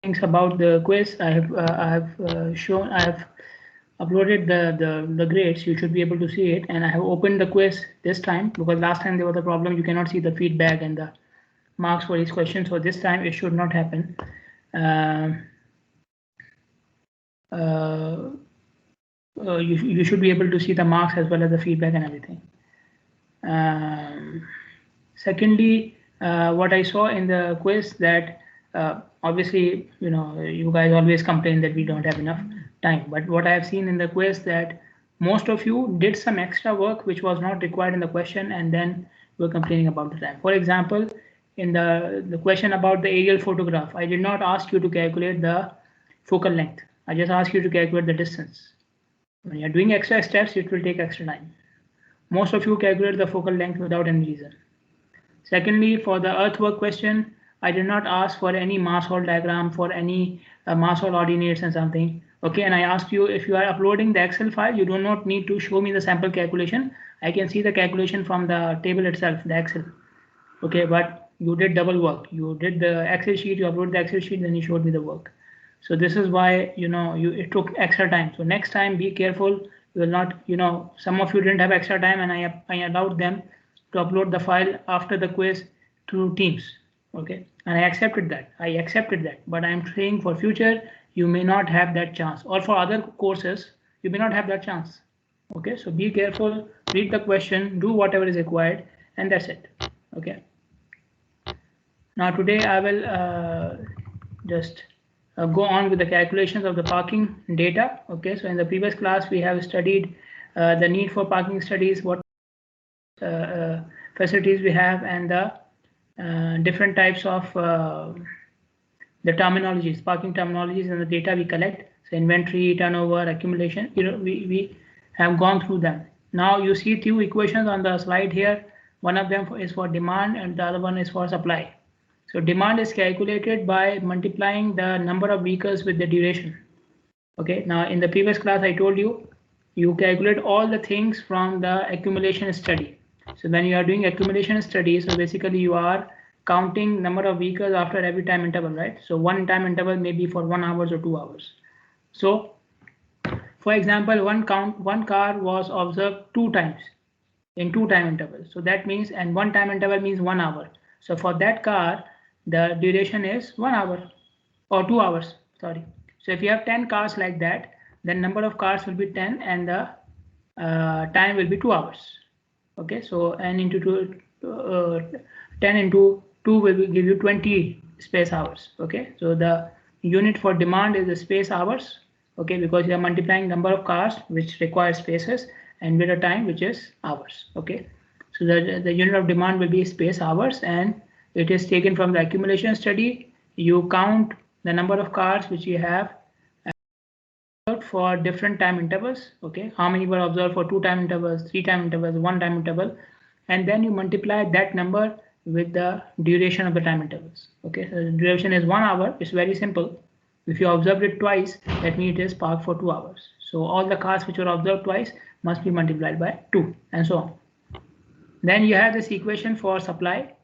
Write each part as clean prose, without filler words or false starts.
things about the quiz. I have shown, I have uploaded the grades. You should be able to see it, and I have opened the quiz this time because last time there was a problem. You cannot see the feedback and the marks for each question. So this time it should not happen. You should be able to see the marks as well as the feedback and everything. Secondly, what I saw in the quiz that obviously, you guys always complain that we don't have enough time. But what I have seen in the quiz that most of you did some extra work which was not required in the question, and then were complaining about the time. For example, in the question about the aerial photograph, I did not ask you to calculate the focal length. I just asked you to calculate the distance. When you're doing extra steps, it will take extra time. Most of you calculate the focal length without any reason. Secondly, for the earthwork question, I did not ask for any mass hall diagram, for any mass hall ordinates and something. Okay, and I asked you, if you are uploading the Excel file, you do not need to show me the sample calculation. I can see the calculation from the table itself, the Excel. Okay, but you did double work. You did the Excel sheet, you uploaded the Excel sheet, then you showed me the work. So this is why, it took extra time. So next time, be careful. You will not, some of you didn't have extra time, and I allowed them to upload the file after the quiz through Teams. Okay, and I accepted that. But I'm saying for future, you may not have that chance, or for other courses, you may not have that chance. Okay, so be careful, read the question, do whatever is required, and that's it. Okay. Now today I will just go on with the calculations of the parking data. Okay, so in the previous class we have studied the need for parking studies, what facilities we have, and the different types of the terminologies, parking terminologies, and the data we collect. So inventory, turnover, accumulation, we have gone through them. Now you see two equations on the slide here. One of them is for demand and the other one is for supply. So demand is calculated by multiplying the number of vehicles with the duration. Okay, now in the previous class I told you, you calculate all the things from the accumulation study. So when you are doing accumulation study, so basically you are counting number of vehicles after every time interval, right? So one time interval may be for 1 hour or 2 hours. So for example, one car was observed 2 times in 2 time intervals. So that means, and 1 time interval means 1 hour. So for that car, the duration is 1 hour or 2 hours, sorry. So if you have 10 cars like that, then number of cars will be 10 and the time will be 2 hours. Okay, so n into 10 into 2 will give you 20 space hours. Okay, so the unit for demand is the space hours. Okay, because you are multiplying number of cars which require spaces and with a time which is hours. Okay, so the unit of demand will be space hours, and it is taken from the accumulation study. You count the number of cars which you have for different time intervals. Okay, how many were observed for 2 time intervals, 3 time intervals, 1 time interval, and then you multiply that number with the duration of the time intervals. Okay, so the duration is 1 hour. It's very simple. If you observed it twice, that means it is parked for 2 hours. So all the cars which were observed twice must be multiplied by 2, and so on. Then you have this equation for supply.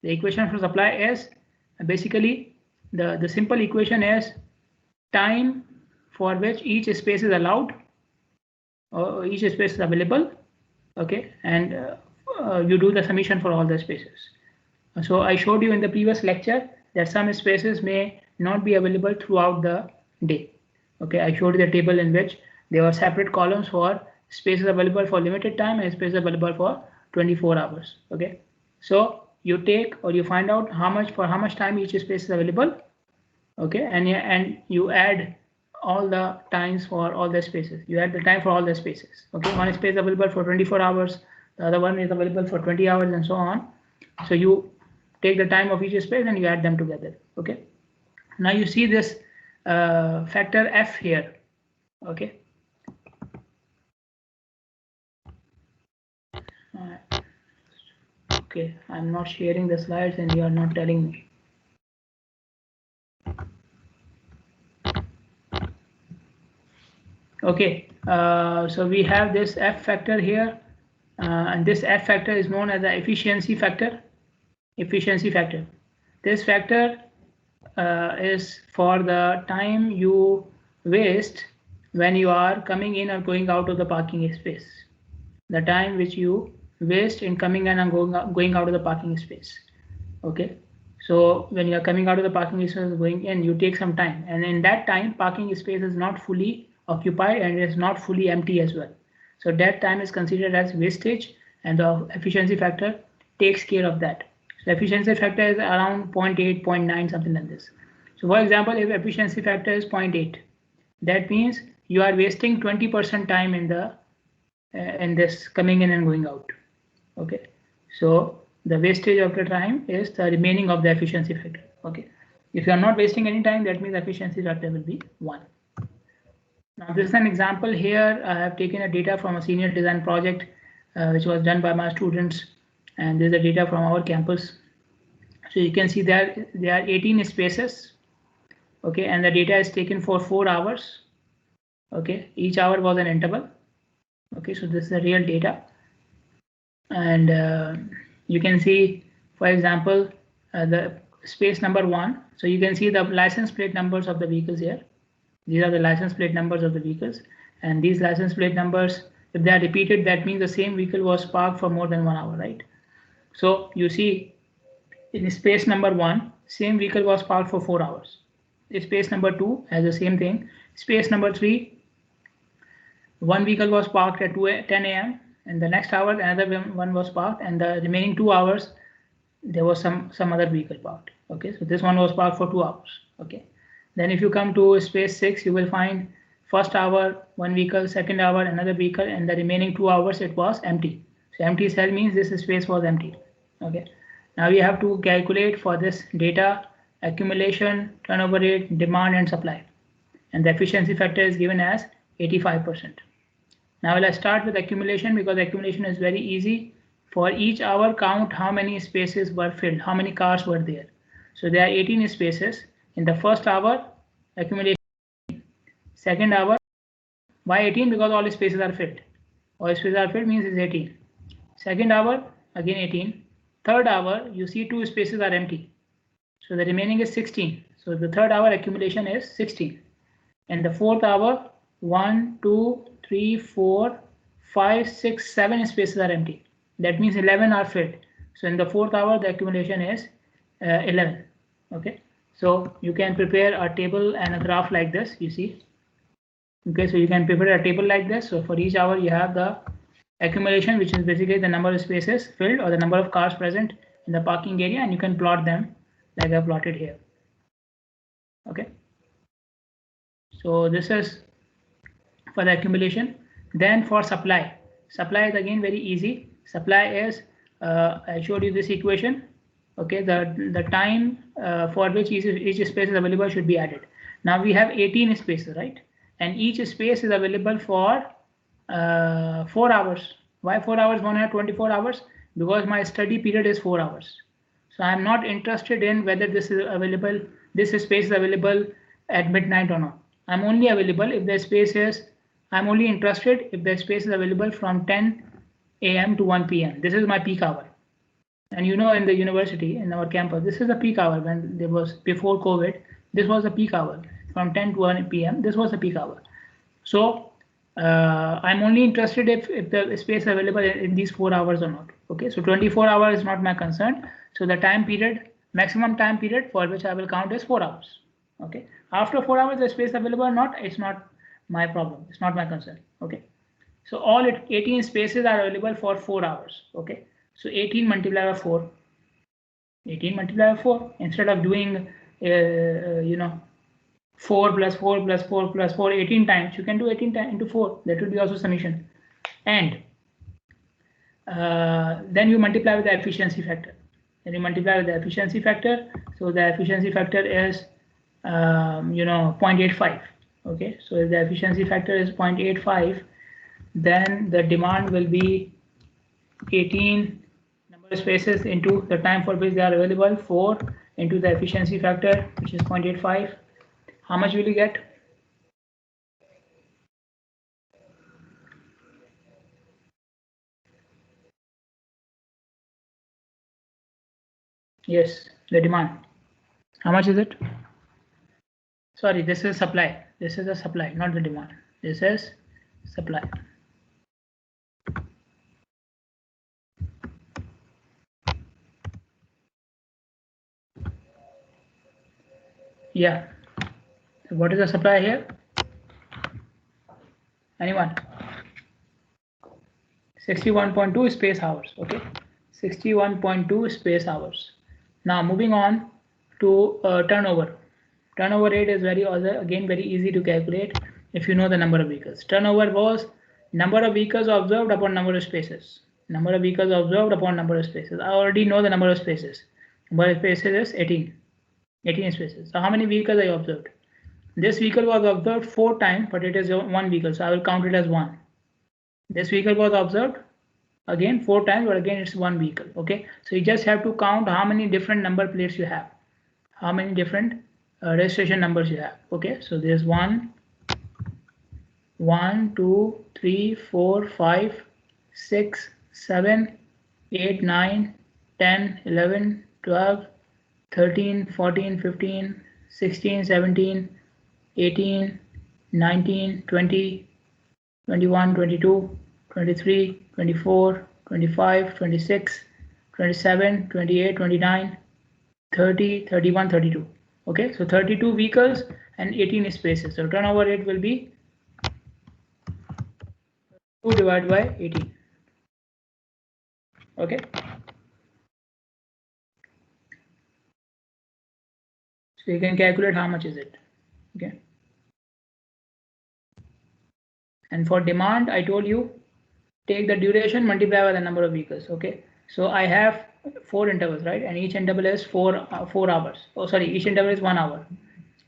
The equation for supply is basically the simple equation is time for which each space is allowed, or each space is available. Okay, and you do the summation for all the spaces. So I showed you in the previous lecture that some spaces may not be available throughout the day. Okay, I showed you the table in which there were separate columns for spaces available for limited time and spaces available for 24 hours. Okay, so you take or you find out how much time each space is available. Okay, and you add all the times for all the spaces. You add the time for all the spaces. Okay, one space available for 24 hours, the other one is available for 20 hours, and so on. So you take the time of each space and you add them together. Okay, now you see this factor F here. Okay, okay, I'm not sharing the slides and you are not telling me. Okay, so we have this F factor here, and this F factor is known as the efficiency factor. Efficiency factor. This factor is for the time you waste when you are coming in or going out of the parking space. The time which you waste in coming in and going out of the parking space. Okay. So when you are coming out of the parking space, going in, you take some time, and in that time, parking space is not fully occupied and it is not fully empty as well. So that time is considered as wastage, and the efficiency factor takes care of that. So efficiency factor is around 0.8, 0.9, something like this. So for example, if efficiency factor is 0.8, that means you are wasting 20% time in this coming in and going out. Okay, so the wastage of the time is the remaining of the efficiency factor. Okay, if you are not wasting any time, that means efficiency factor will be 1. Now this is an example here. I have taken a data from a senior design project which was done by my students, and this is the data from our campus. So you can see that there are 18 spaces. Okay, and the data is taken for 4 hours. Okay, each hour was an interval. Okay, so this is the real data, and you can see, for example, the space number 1. So you can see the license plate numbers of the vehicles here. These are the license plate numbers of the vehicles, and these license plate numbers, if they are repeated, that means the same vehicle was parked for more than 1 hour, right? So you see in space number 1, same vehicle was parked for 4 hours. Space number 2 has the same thing. Space number 3, one vehicle was parked at 10 a.m. and the next hour another one was parked, and the remaining 2 hours there was some other vehicle parked. Okay, so this one was parked for 2 hours. Okay, then if you come to space 6, you will find first hour one vehicle, second hour another vehicle, and the remaining 2 hours it was empty. So empty cell means this space was empty. Okay, now we have to calculate for this data accumulation, turnover rate, demand, and supply, and the efficiency factor is given as 85%. Now let's start with accumulation, because accumulation is very easy. For each hour, count how many spaces were filled, how many cars were there. So there are 18 spaces. In the first hour, accumulation. Second hour, why 18? Because all spaces are filled. All spaces are filled means it's 18. Second hour, again 18. Third hour, you see 2 spaces are empty. So the remaining is 16. So the third hour accumulation is 16. And the fourth hour, 1, 2, 3, 4, 5, 6, 7 spaces are empty. That means 11 are filled. So in the fourth hour, the accumulation is 11. Okay, so you can prepare a table and a graph like this. You see. Okay, so you can prepare a table like this. So for each hour, you have the accumulation, which is basically the number of spaces filled or the number of cars present in the parking area, and you can plot them like I plotted here. Okay, so this is for the accumulation. Then for supply, supply is again very easy. Supply is I showed you this equation. Okay, the time for which each space is available should be added. Now we have 18 spaces, right? And each space is available for 4 hours. Why 4 hours? 124 hours, because my study period is 4 hours. So I am not interested in whether this is available, this space is available at midnight or not. I'm only available if the space is, I'm only interested if the space is available from 10 a.m. to 1 p.m. This is my peak hour. And you know, in the university, in our campus, this is the peak hour. When there was before COVID, this was the peak hour from 10 to 1 p.m. This was the peak hour. So I'm only interested if the space is available in these 4 hours or not. Okay, so 24 hours is not my concern. So the time period, maximum time period for which I will count is 4 hours. Okay, after 4 hours the space available or not, it's not my problem. It's not my concern. Okay, so all 18 spaces are available for 4 hours. Okay, so 18 multiplied by 4. 18 multiplied by 4. Instead of doing 4 plus 4 plus 4 plus 4 18 times, you can do 18 times into 4. That would be also summation. And then you multiply with the efficiency factor. Then you multiply with the efficiency factor. So the efficiency factor is 0.85. Okay, so if the efficiency factor is 0.85, then the demand will be 18 number of spaces into the time for which they are available, 4 into the efficiency factor, which is 0.85. How much will you get? Yes, the demand. How much is it? Sorry, this is supply. This is the supply, not the demand. This is supply. Yeah. So what is the supply here? Anyone? 61.2 space hours. Okay. 61.2 space hours. Now moving on to turnover. Turnover rate is very easy to calculate if you know the number of vehicles. Turnover was number of vehicles observed upon number of spaces. Number of vehicles observed upon number of spaces. I already know the number of spaces. Number of spaces is 18. 18 spaces. So how many vehicles I observed? This vehicle was observed 4 times, but it is one vehicle, so I will count it as 1. This vehicle was observed again 4 times, but again it's one vehicle. Okay, so you just have to count how many different number plates you have, how many different registration numbers you have. Okay, so there's 1, 2, 3, 4, 5, 6, 7, 8, 9, 10, 11, 12, 13, 14, 15, 16, 17, 18, 19, 20, 21, 22, 23, 24, 25, 26, 27, 28, 29, 30, 31, 32. Okay, so 32 vehicles and 18 spaces. So turnover rate will be 2 divided by 18. Okay. So you can calculate how much is it. Okay. And for demand, I told you, take the duration, multiply by the number of vehicles. Okay. So I have 4 intervals, right? And each interval is 4 hours. Oh, sorry, each interval is 1 hour.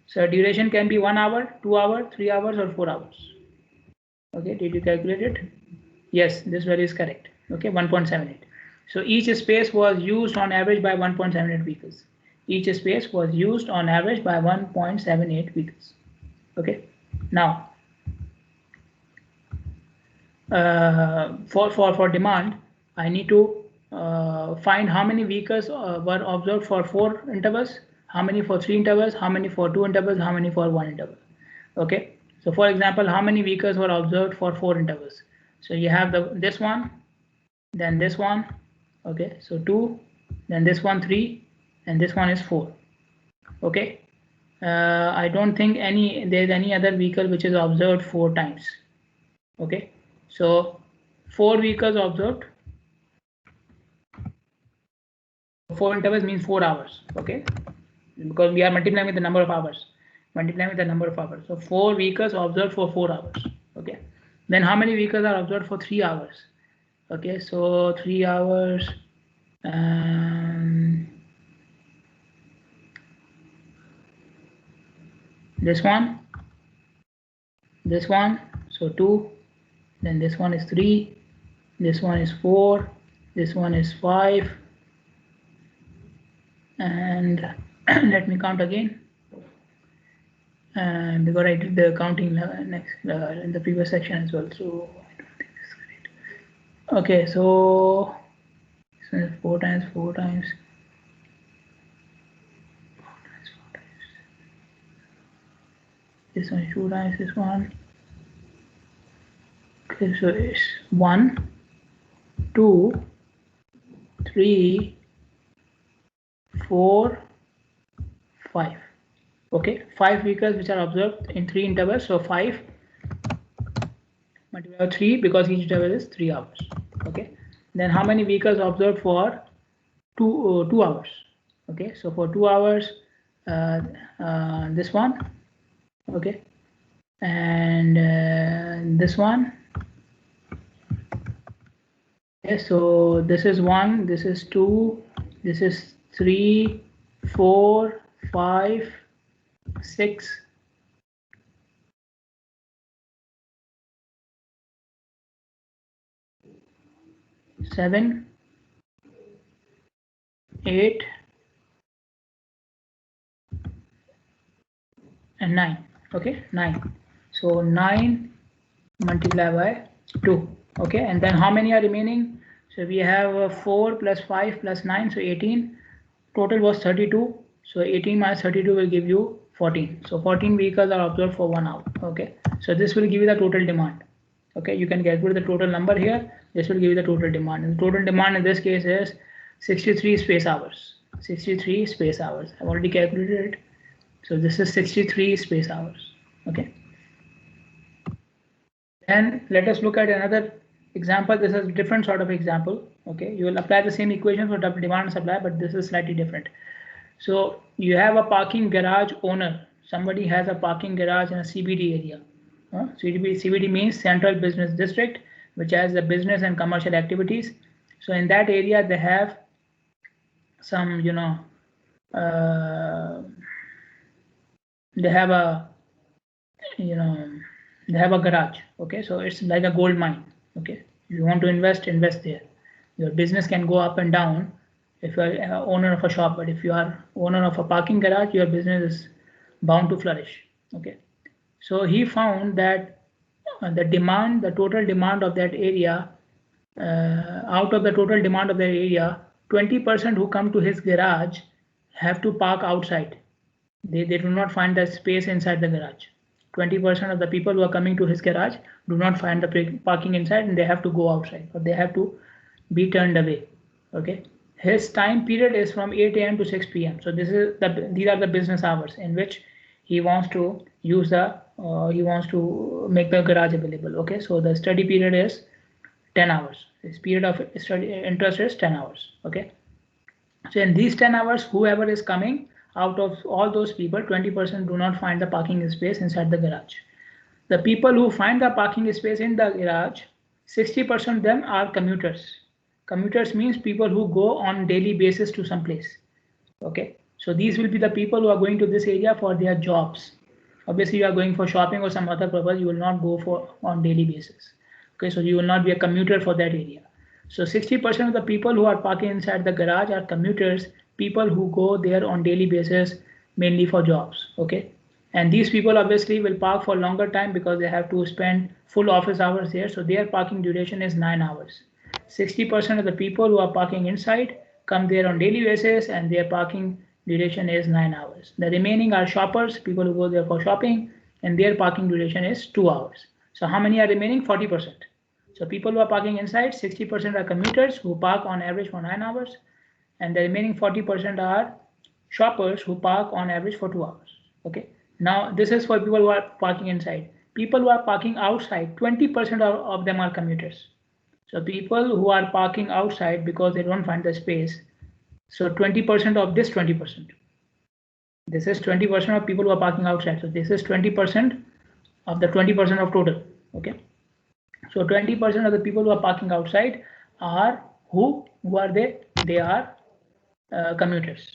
So duration can be 1 hour, 2 hours, 3 hours, or 4 hours. Okay, did you calculate it? Yes, this value is correct. Okay, 1.78. So each space was used on average by 1.78 vehicles. Each space was used on average by 1.78 vehicles. Okay, now for demand, I need to find how many vehicles were observed for 4 intervals, how many for 3 intervals, how many for 2 intervals, how many for 1 interval. Okay, so for example, how many vehicles were observed for 4 intervals? So you have this one, then this one. Okay, so 2, then this one 3, and this one is 4. Okay, I don't think there's any other vehicle which is observed 4 times. Okay, so 4 vehicles observed. 4 intervals means 4 hours. Okay, because we are multiplying with the number of hours. So 4 vehicles observed for 4 hours. Okay, then how many vehicles are observed for 3 hours? Okay, so 3 hours. This one, so 2, then this one is 3, this one is 4, this one is 5, and let me count again, because I did the counting next in the previous section as well, so I don't think this is correct. Okay, so 4 times 4 times. This one is 2 times this one. Okay, so it's 1, 2, 3, 4, 5. Okay, 5 vehicles which are observed in 3 intervals. So 5 multiplied by 3, because each interval is 3 hours. Okay, then how many vehicles observed for 2 hours? Okay, so for 2 hours, this one. Okay, and this one. Okay, so this is 1, this is 2, this is 3, 4, 5, 6, 7, 8, and 9. Okay, 9. So 9 multiplied by 2. Okay, and then how many are remaining? So we have 4 plus 5 plus 9, so 18. Total was 32. So 18 minus 32 will give you 14. So 14 vehicles are observed for 1 hour. Okay, so this will give you the total demand. Okay, you can calculate the total number here. This will give you the total demand, and the total demand in this case is 63 space hours. 63 space hours. I've already calculated it. So this is 63 space hours. Okay. Then let us look at another example. This is a different sort of example. Okay, you will apply the same equation for demand and supply, but this is slightly different. So you have a parking garage owner. Somebody has a parking garage in a CBD area. CBD means Central Business District, which has the business and commercial activities. So in that area, they have some, they have a, they have a garage. Okay, so it's like a gold mine. Okay, if you want to invest there. Your business can go up and down if you are owner of a shop, but if you are owner of a parking garage, your business is bound to flourish. Okay, so he found that the total demand of that area, out of the total demand of that area, 20% who come to his garage have to park outside. They do not find the space inside the garage. 20% of the people who are coming to his garage do not find the parking inside, and they have to go outside, or they have to be turned away. Okay, his time period is from 8 a.m. to 6 p.m. So these are the business hours in which he wants to use he wants to make the garage available. Okay, so the study period is 10 hours. His period of interest is 10 hours. Okay, so in these 10 hours, whoever is coming, out of all those people, 20% do not find the parking space inside the garage. The people who find the parking space in the garage, 60% of them are commuters. Commuters means people who go on daily basis to some place. Okay, so these will be the people who are going to this area for their jobs. Obviously, you are going for shopping or some other purpose, you will not go for on daily basis. Okay, so you will not be a commuter for that area. So 60% of the people who are parking inside the garage are commuters, people who go there on daily basis, mainly for jobs. Okay, and these people obviously will park for longer time because they have to spend full office hours there. So their parking duration is 9 hours. 60% of the people who are parking inside come there on daily basis, and their parking duration is 9 hours. The remaining are shoppers, people who go there for shopping, and their parking duration is 2 hours. So how many are remaining? 40%. So people who are parking inside, 60% are commuters who park on average for 9 hours, and the remaining 40% are shoppers who park on average for 2 hours. Okay, now this is for people who are parking inside. People who are parking outside, 20% of them are commuters. So people who are parking outside because they don't find the space. So 20% of this 20%. This is 20% of people who are parking outside. So this is 20% of the 20% of total. Okay. So 20% of the people who are parking outside are who are they? They are commuters.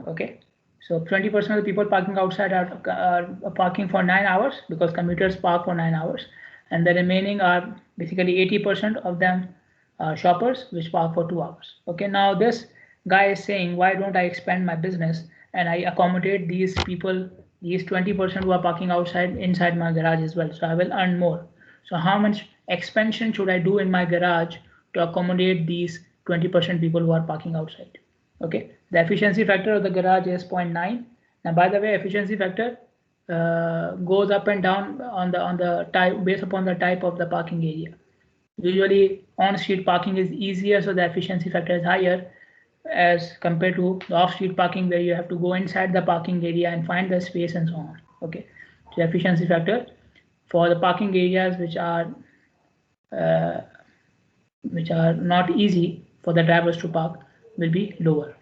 Okay. So 20% of the people parking outside are parking for 9 hours because commuters park for 9 hours. And the remaining are basically 80% of them shoppers which park for 2 hours. Okay, now this guy is saying, why don't I expand my business and I accommodate these people, these 20% who are parking inside my garage as well, so I will earn more. So how much expansion should I do in my garage to accommodate these 20% people who are parking outside? Okay, the efficiency factor of the garage is 0.9. Now, by the way, efficiency factor goes up and down on the type, based upon the type of the parking area. Usually on-street parking is easier, so the efficiency factor is higher as compared to the off-street parking where you have to go inside the parking area and find the space and so on. Okay, so efficiency factor for the parking areas which are not easy for the drivers to park will be lower.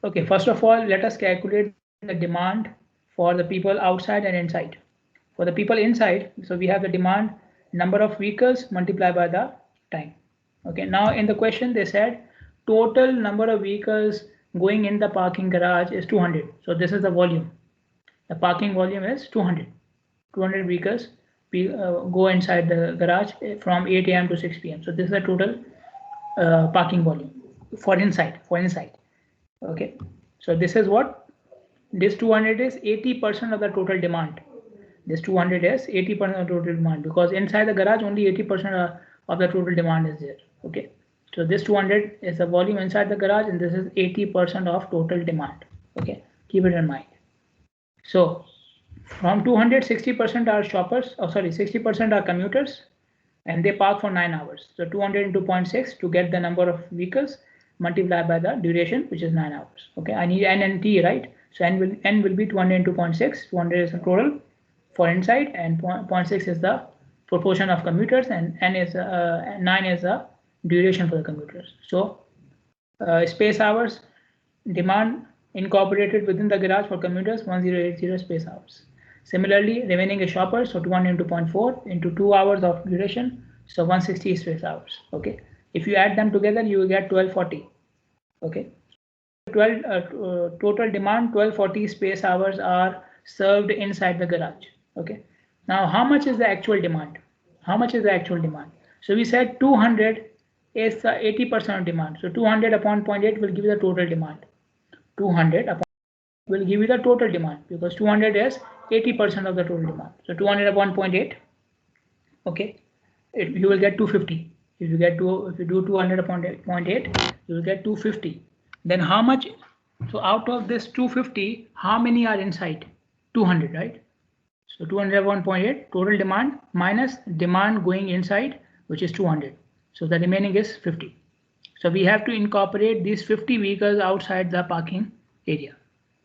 Okay, first of all, let us calculate the demand for the people outside and inside. For the people inside, so we have the demand number of vehicles multiplied by the time. Okay, now in the question they said total number of vehicles going in the parking garage is 200. So this is the volume. The parking volume is 200. 200 vehicles go inside the garage from 8 a.m. to 6 p.m. So this is the total parking volume for inside. Okay, so this is what this 200 is 80% of the total demand. This 200 is 80% of the total demand because inside the garage only 80% of the total demand is there. Okay, so this 200 is the volume inside the garage and this is 80% of total demand. Okay, Keep it in mind. So from 200, 60% are shoppers, 60% are commuters, and they park for 9 hours. So 200 into 0.6 to get the number of vehicles multiplied by the duration, which is 9 hours. Okay, I need N and T, right? So N will be 200 into 0.6. 200 is the total for inside, and 0.6 is the proportion of commuters, and N is 9 is the duration for the commuters. So space hours demand incorporated within the garage for commuters 1080 space hours. Similarly, remaining is shoppers, so 200 into 0.4 into 2 hours of duration, so 160 space hours. Okay, if you add them together, you will get 1240. Okay, total demand 1240 space hours are served inside the garage. Okay, now how much is the actual demand? How much is the actual demand? So we said 200 is 80% of demand. So 200 upon 0.8 will give you the total demand. 200 upon will give you the total demand, because 200 is 80% of the total demand. So 200 upon 0.8, okay, you will get 250. If you do 200 upon 0.8, you will get 250. Then how much? So out of this 250, how many are inside? 200, right? So 200 upon 0.8 total demand minus demand going inside, which is 200. So the remaining is 50. So we have to incorporate these 50 vehicles outside the parking area.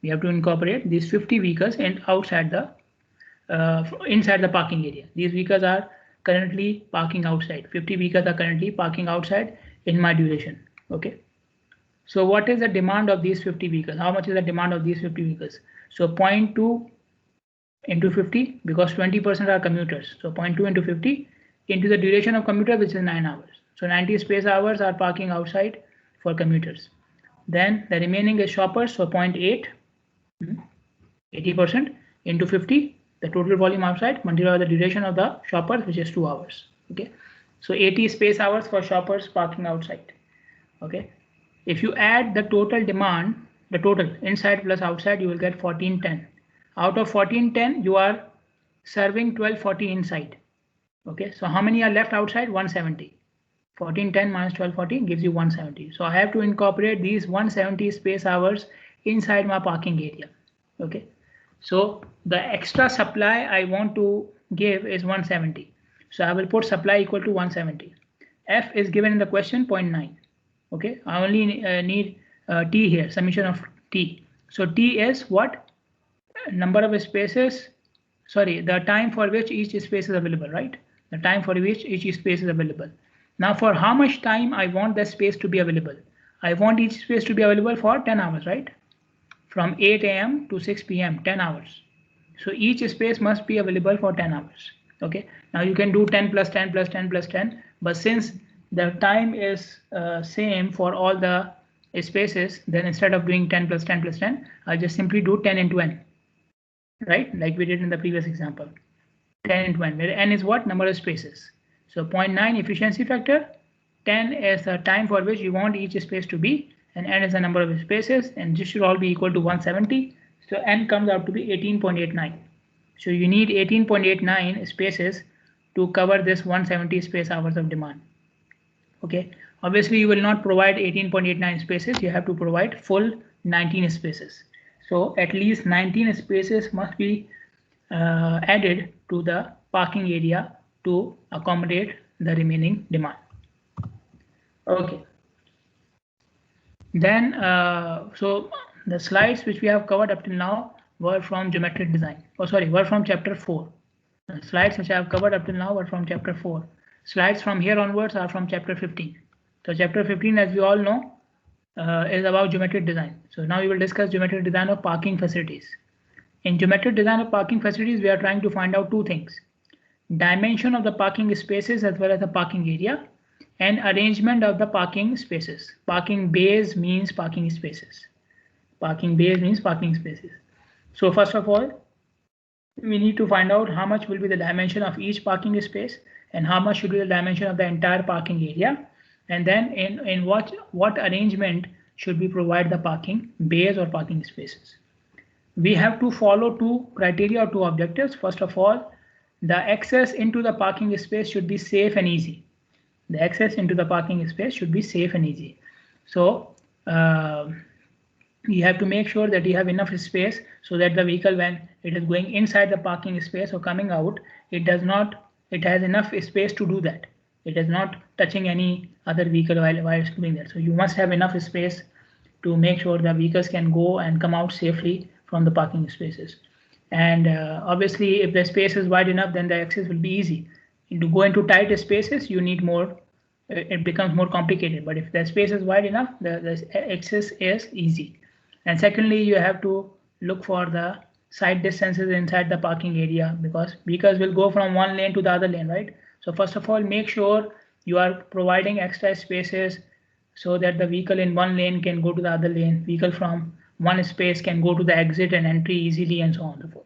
We have to incorporate these 50 vehicles and outside the inside the parking area. These vehicles are currently parking outside. 50 vehicles are currently parking outside in my duration. Okay. So what is the demand of these 50 vehicles? How much is the demand of these 50 vehicles? So 0.2 into 50, because 20% are commuters. So 0.2 into 50 into the duration of commuter, which is 9 hours. So 90 space hours are parking outside for commuters. Then the remaining is shoppers. So 0.8, 80% into 50, the total volume outside, multiplied by the duration of the shoppers, which is 2 hours. Okay, so 80 space hours for shoppers parking outside. Okay, if you add the total demand, the total inside plus outside, you will get 1410. Out of 1410, you are serving 1240 inside. Okay, so how many are left outside? 170. 1410 minus 1240 gives you 170. So I have to incorporate these 170 space hours inside my parking area. Okay, so the extra supply I want to give is 170. So I will put supply equal to 170. F is given in the question 0.9. Okay, I only need T here, summation of T. So T is what? Number of spaces, sorry, the time for which each space is available, right? The time for which each space is available. Now for how much time I want the space to be available? I want each space to be available for 10 hours, right? From 8 a.m. to 6 p.m., 10 hours. So each space must be available for 10 hours. Okay, now you can do 10 plus 10 plus 10 plus 10, but since the time is same for all the spaces, then instead of doing 10 plus 10 plus 10, I'll just simply do 10 into n, right? Like we did in the previous example. 10 into n, where n is what? Number of spaces. So 0.9 efficiency factor, 10 is the time for which you want each space to be, and n is the number of spaces, and this should all be equal to 170. So n comes out to be 18.89. So you need 18.89 spaces to cover this 170 space hours of demand. Okay, obviously you will not provide 18.89 spaces, you have to provide full 19 spaces. So at least 19 spaces must be added to the parking area to accommodate the remaining demand. Okay. Then, so the slides which we have covered up till now were from geometric design. Were from chapter 4. The slides which I have covered up till now were from chapter 4. Slides from here onwards are from chapter 15. So chapter 15, as we all know, is about geometric design. So now we will discuss geometric design of parking facilities. In geometric design of parking facilities, we are trying to find out two things: dimension of the parking spaces as well as the parking area, and arrangement of the parking spaces. Parking bays means parking spaces. Parking bays means parking spaces. So first of all, we need to find out how much will be the dimension of each parking space and how much should be the dimension of the entire parking area, and then in what arrangement should we provide the parking bays or parking spaces. We have to follow two criteria or two objectives. First of all, the access into the parking space should be safe and easy. The access into the parking space should be safe and easy. So you have to make sure that you have enough space so that the vehicle, when it is going inside the parking space or coming out, it has enough space to do that. It is not touching any other vehicle while it's doing that. So you must have enough space to make sure the vehicles can go and come out safely from the parking spaces. And obviously, if the space is wide enough, then the access will be easy. To go into tight spaces, you need more. It becomes more complicated. But if the space is wide enough, the access is easy. And secondly, you have to look for the side distances inside the parking area, because vehicles will go from one lane to the other lane, right? So first of all, make sure you are providing extra spaces so that the vehicle in one lane can go to the other lane. Vehicle from one space can go to the exit and entry easily, and so on and so forth.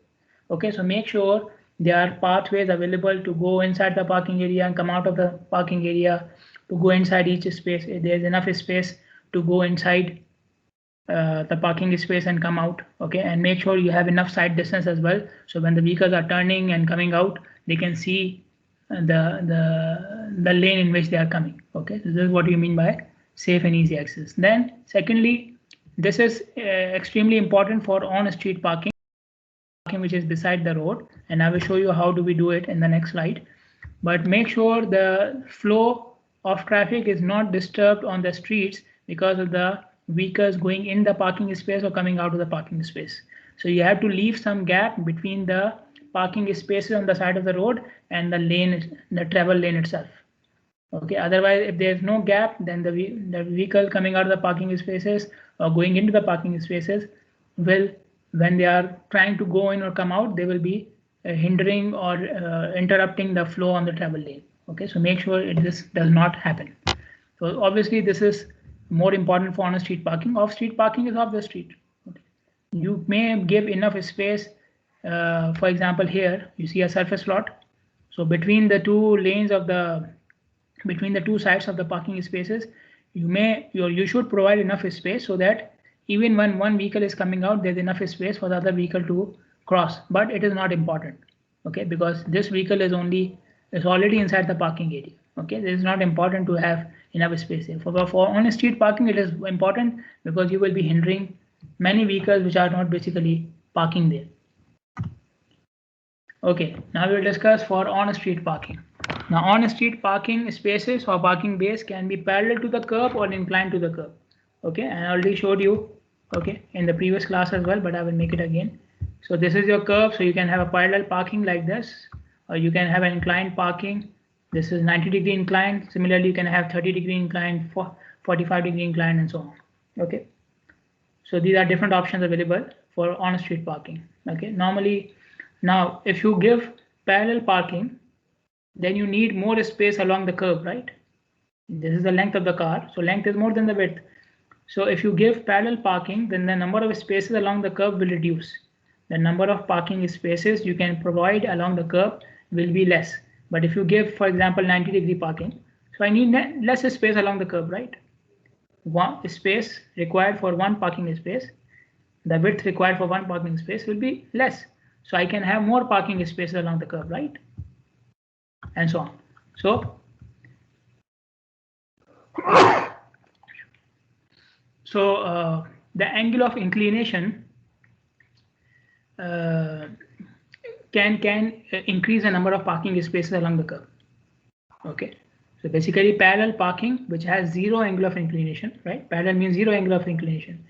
Okay, so make sure there are pathways available to go inside the parking area and come out of the parking area, to go inside each space. There's enough space to go inside the parking space and come out. Okay, and make sure you have enough side distance as well, so when the vehicles are turning and coming out, they can see the lane in which they are coming. Okay, so this is what you mean by safe and easy access. Then secondly, this is extremely important for on-street parking, which is beside the road, and I will show you how do we do it in the next slide. But make sure the flow of traffic is not disturbed on the streets because of the vehicles going in the parking space or coming out of the parking space. So you have to leave some gap between the parking spaces on the side of the road and the lane, the travel lane itself. Okay, otherwise, if there's no gap, then the vehicle coming out of the parking spaces or going into the parking spaces will, when they are trying to go in or come out, they will be hindering or interrupting the flow on the travel lane. Okay, so make sure this does not happen. So obviously, this is more important for on-street parking. Off-street parking is off the street. Okay. You may give enough space. For example, here you see a surface lot. So between the two lanes of between the two sides of the parking spaces, you should provide enough space so that even when one vehicle is coming out, there's enough space for the other vehicle to cross. But it is not important, okay, because this vehicle is already inside the parking area. Okay, it is not important to have enough space here. For on-street parking, it is important because you will be hindering many vehicles which are not basically parking there. Okay, now we will discuss for on-street parking. Now, on-street parking spaces or parking bays can be parallel to the curb or inclined to the curb. Okay, and I already showed you, okay, in the previous class as well, but I will make it again. So this is your curb, so you can have a parallel parking like this, or you can have an inclined parking. This is 90-degree incline. Similarly, you can have 30-degree incline, 45-degree incline, and so on. Okay, so these are different options available for on-street parking. Okay, normally, now if you give parallel parking, then you need more space along the curb, right? This is the length of the car, so length is more than the width. So if you give parallel parking, then the number of spaces along the curb will reduce. The number of parking spaces you can provide along the curb will be less. But if you give, for example, 90-degree parking, so I need less space along the curb, right? One space required for one parking space, the width required for one parking space will be less. So I can have more parking spaces along the curb, right? And so on. So the angle of inclination can increase the number of parking spaces along the curb. Okay, so basically parallel parking, which has zero angle of inclination, right? Parallel means zero angle of inclination.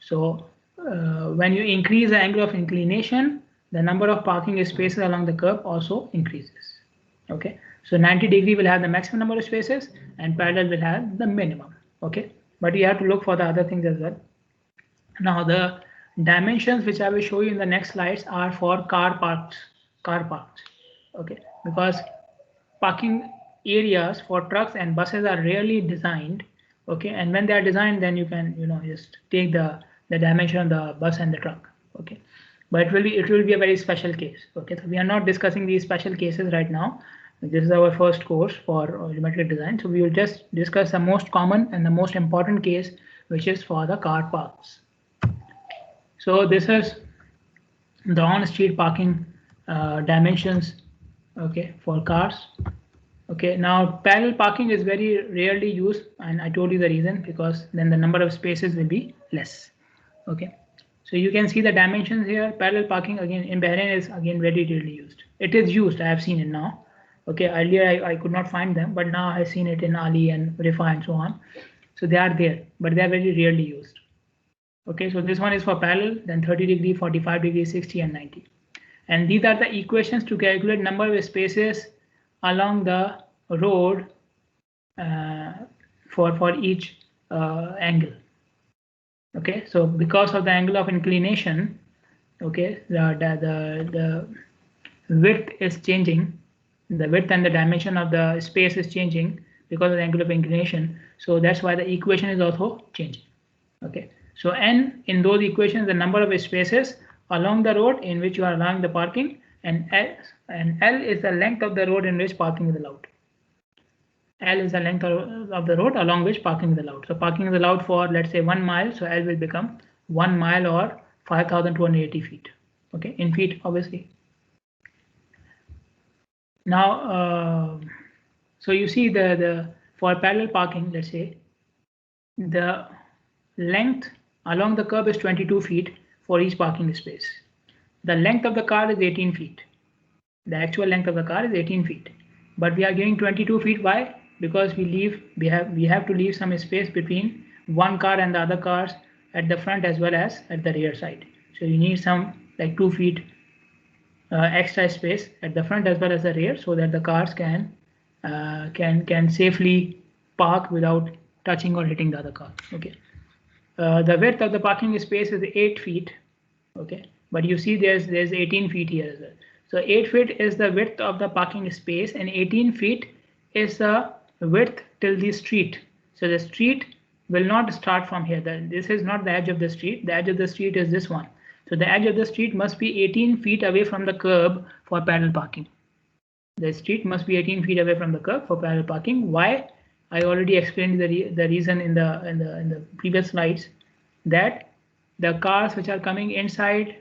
So when you increase the angle of inclination, the number of parking spaces along the curb also increases. Okay, so 90-degree will have the maximum number of spaces and parallel will have the minimum. Okay, but you have to look for the other things as well. Now the dimensions which I will show you in the next slides are for car parks. Okay, because parking areas for trucks and buses are rarely designed. Okay, and when they are designed, then you can just take the dimension of the bus and the truck. Okay, but it will be a very special case. Okay, so we are not discussing these special cases right now. This is our first course for geometric design, so we will just discuss the most common and the most important case, which is for the car parks. So this is the on-street parking dimensions, okay, for cars. Okay, now parallel parking is very rarely used, and I told you the reason, because then the number of spaces will be less. Okay, so you can see the dimensions here. Parallel parking again in Bahrain is again very rarely used. It is used. I have seen it now. Okay, earlier I could not find them, but now I've seen it in Ali and Rifa and so on. So they are there, but they are very rarely used. Okay, so this one is for parallel, then 30 degree, 45 degree, 60 and 90. And these are the equations to calculate number of spaces along the road for each angle. Okay, so because of the angle of inclination, okay, the width is changing, the width and the dimension of the space is changing because of the angle of inclination. So that's why the equation is also changing. Okay, so n in those equations, the number of spaces along the road in which you are allowing the parking, and L is the length of the road in which parking is allowed. L is the length of the road along which parking is allowed. So parking is allowed for, let's say, 1 mile. So L will become 1 mile or 5,280 feet. Okay, in feet, obviously. Now, so you see the for parallel parking, let's say, the length along the curb is 22 feet for each parking space. The length of the car is 18 feet. The actual length of the car is 18 feet, but we are giving 22 feet. Why? Because we have to leave some space between one car and the other cars at the front as well as at the rear side. So you need some like 2 feet extra space at the front as well as the rear, so that the cars can safely park without touching or hitting the other car. Okay. The width of the parking space is 8 feet. Okay, but you see there's 18 feet here as well. So 8 feet is the width of the parking space, and 18 feet is the width till the street. So the street will not start from here. This is not the edge of the street. The edge of the street is this one. So the edge of the street must be 18 feet away from the curb for parallel parking. The street must be 18 feet away from the curb for parallel parking. Why? I already explained the reason in the previous slides, that the cars which are coming inside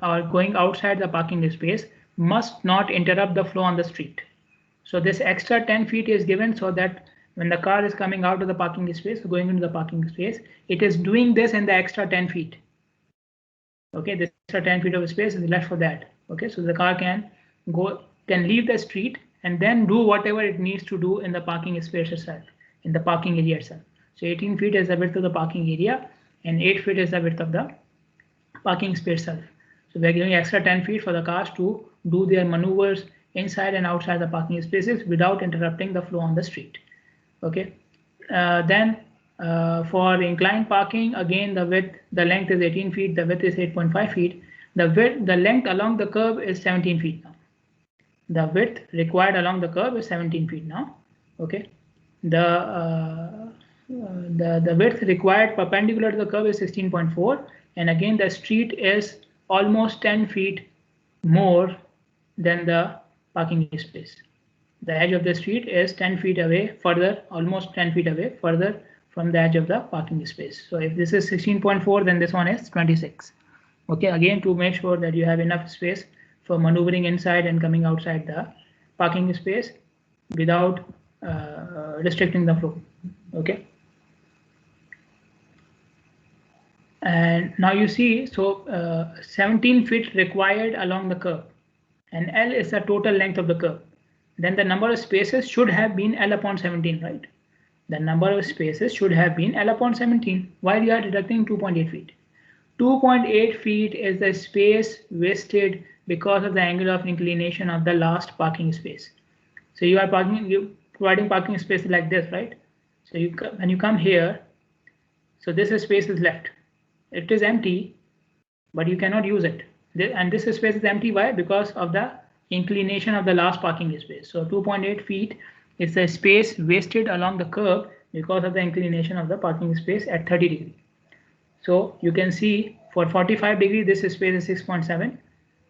or going outside the parking space must not interrupt the flow on the street. So this extra 10 feet is given so that when the car is coming out of the parking space, going into the parking space, it is doing this in the extra 10 feet. Okay, this extra 10 feet of space is left for that. Okay, so the car can leave the street and then do whatever it needs to do in the parking space itself, in the parking area itself. So 18 feet is the width of the parking area, and 8 feet is the width of the parking space itself. So we are giving extra 10 feet for the cars to do their maneuvers inside and outside the parking spaces without interrupting the flow on the street. Okay. Then for inclined parking, again the length is 18 feet, the width is 8.5 feet. The length along the curb is 17 feet now. The width required along the curb is 17 feet now. Okay. The width required perpendicular to the curb is 16.4, and again the street is almost 10 feet more than the parking space. The edge of the street is 10 feet away further, almost 10 feet away further from the edge of the parking space. So if this is 16.4, then this one is 26. Okay, again to make sure that you have enough space for maneuvering inside and coming outside the parking space without restricting the flow. Okay. And now you see, so 17 feet required along the curb, and L is the total length of the curb. Then the number of spaces should have been L upon 17, right? The number of spaces should have been L upon 17, while you are deducting 2.8 feet. 2.8 feet is the space wasted because of the angle of inclination of the last parking space. So you are providing parking space like this, right? So when you come here, so this space is left. It is empty, but you cannot use it. And this space is empty. Why? Because of the inclination of the last parking space. So 2.8 feet is the space wasted along the curb because of the inclination of the parking space at 30 degrees. So you can see for 45 degrees, this space is 6.7.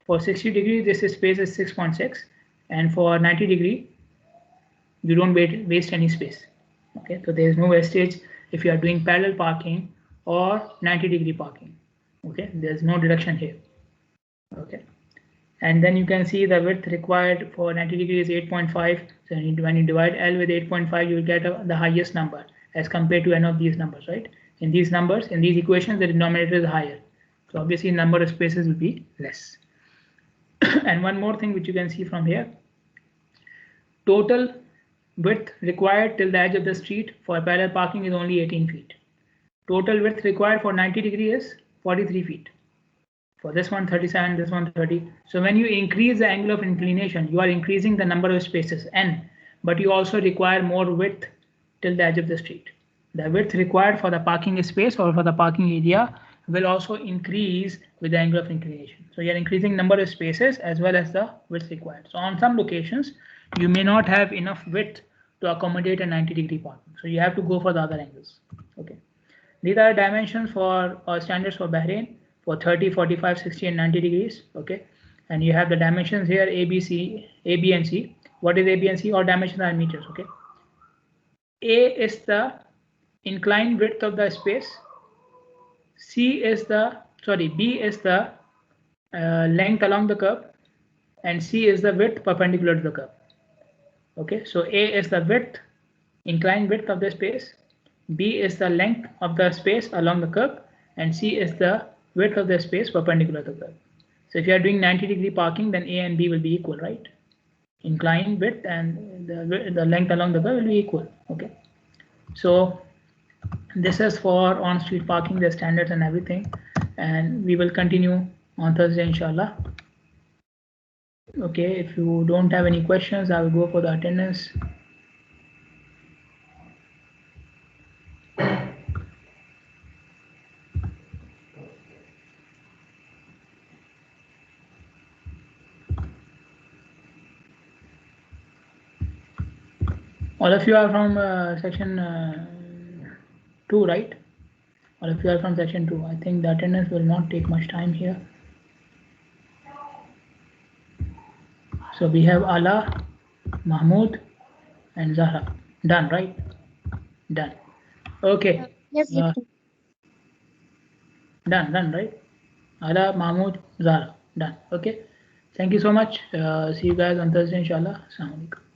For 60 degrees, this space is 6.6. And for 90 degrees, you don't waste any space. Okay, so there is no wastage if you are doing parallel parking or 90-degree parking. Okay, there's no deduction here. Okay, and then you can see the width required for 90 degrees is 8.5. So when you divide L with 8.5, you will get the highest number as compared to any of these numbers, right? in these numbers, in these equations, the denominator is higher. So obviously number of spaces will be less. And one more thing which you can see from here, total width required till the edge of the street for parallel parking is only 18 feet. Total width required for 90 degree is 43 feet. For this one 37, this one 30. So when you increase the angle of inclination, you are increasing the number of spaces n, but you also require more width till the edge of the street. The width required for the parking space or for the parking area will also increase with the angle of inclination. So you are increasing number of spaces as well as the width required. So on some locations, you may not have enough width to accommodate a 90 degree parking. So you have to go for the other angles. Okay. These are dimensions for standards for Bahrain for 30, 45, 60, and 90 degrees. Okay. And you have the dimensions here A, B, C, A, B, and C. What is A, B, and C? All dimensions are in meters. Okay. A is the inclined width of the space. B is the length along the curve, and C is the width perpendicular to the curve. Okay, so A is the width, inclined width of the space, B is the length of the space along the curve, and C is the width of the space perpendicular to the curve. So if you are doing 90 degree parking, then A and B will be equal, right? Inclined width and the length along the curve will be equal. Okay, so this is for on-street parking, the standards and everything, and we will continue on Thursday, inshallah. Okay, if you don't have any questions, I will go for the attendance. All of you are from section 2, right? All of you are from section 2. I think the attendance will not take much time here. So we have Ala, Mahmoud, and Zahra. Done, right? Done. Okay. Yes. Done, right? Ala, Mahmoud, Zahra. Done. Okay. Thank you so much. See you guys on Thursday, inshallah. Assalamu alaikum.